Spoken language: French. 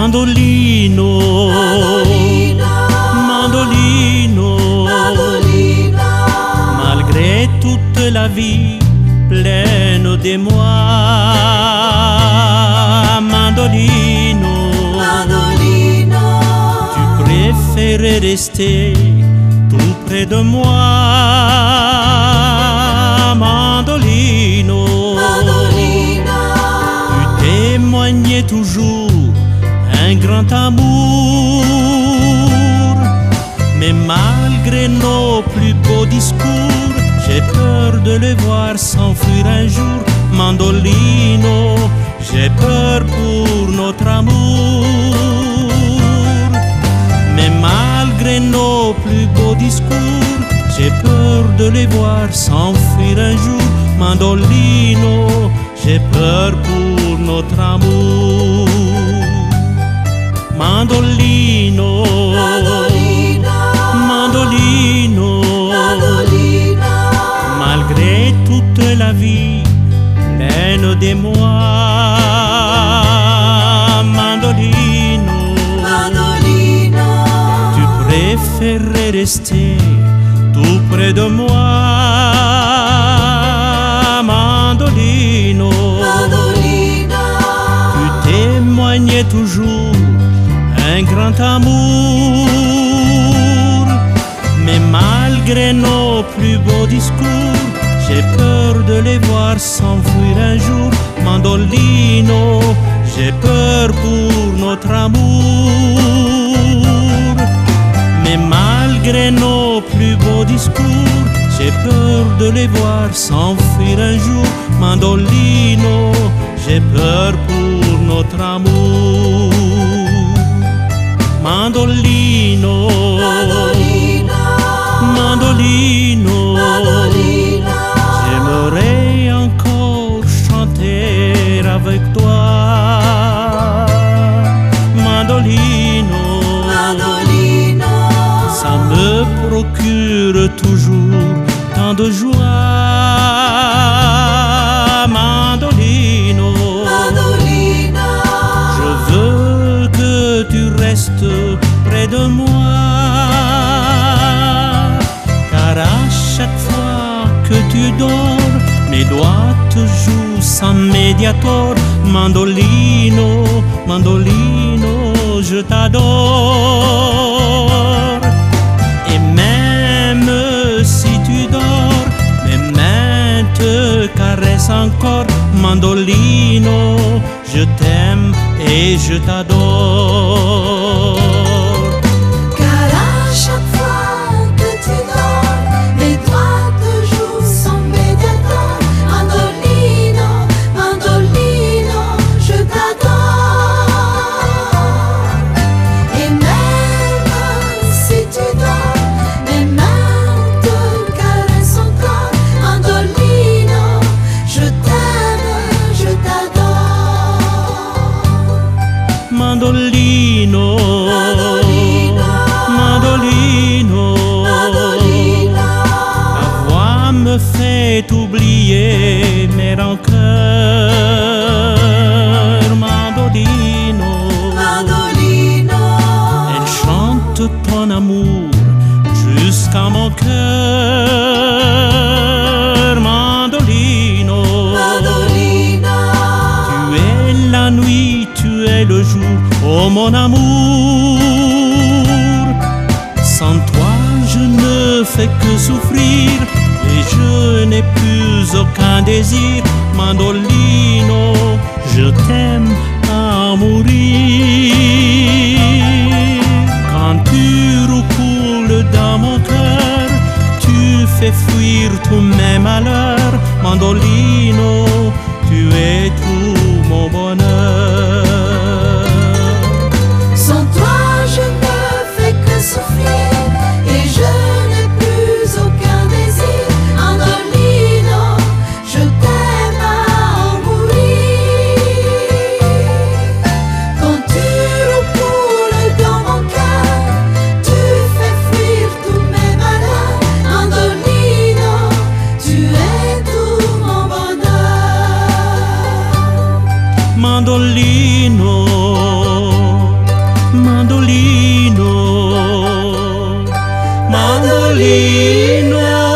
Mandolino, mandolino, mandolino, malgré toute la vie pleine d'émoi. Mandolino, mandolino, tu préférais rester tout près de moi. Mandolino, mandolino, tu témoignais toujours un grand amour, mais malgré nos plus beaux discours, j'ai peur de le voir s'enfuir un jour. Mandolino, j'ai peur pour notre amour, mais malgré nos plus beaux discours, j'ai peur de les voir s'enfuir un jour. Mandolino, j'ai peur pour notre amour. Mandolino, mandolino, mandolino, mandolino, malgré toute la vie pleine d'émoi. Mandolino, mandolino, tu préférais rester tout près de moi. Mandolino, mandolino, tu témoignais toujours un grand amour, mais malgré nos plus beaux discours, j'ai peur de les voir s'enfuir un jour. Mandolino, j'ai peur pour notre amour, mais malgré nos plus beaux discours, j'ai peur de les voir s'enfuir un jour. Mandolino, j'ai peur pour notre amour. Mandolino, mandolino, mandolino, mandolino, j'aimerais encore chanter avec toi. Mandolino, mandolino, ça me procure toujours tant de joie. Mandolino, mandolino, je veux que tu restes près de moi, car à chaque fois que tu dors, mes doigts te jouent sans médiator. Mandolino, mandolino, je t'adore. Et même si tu dors, mes mains te caressent encore. Mandolino, je t'aime et je t'adore. Car à chaque fois que tu dors, mes doigts te jouent sans médiator. Mandolino, mandolino, je t'adore. Et même si tu dors, mes mains te caressent encore. Mandolino, je t'aime, je t'adore. Mandolino, mandolino, mandolino, ta voix me fait oublier mes rancœurs. Mandolino, mandolino, elle chante ton amour jusqu'à mon cœur. Mandolino, mandolino, tu es la nuit, tu es le jour, oh mon amour. Sans toi je ne fais que souffrir et je n'ai plus aucun désir. Mandolino, je t'aime à mourir. Quand tu roucoules dans mon cœur, tu fais fuir tous mes malheurs. Mandolino, tu es tout mon bonheur. sans toi je ne fais que souffrir et je n'ai plus aucun désir. Mandolino, je t'aime à en mourir. Quand tu roucoules dans mon cœur, tu fais fuir tous mes malheurs. Mandolino, tu es tout mon bonheur. Mandolino, Mandolino.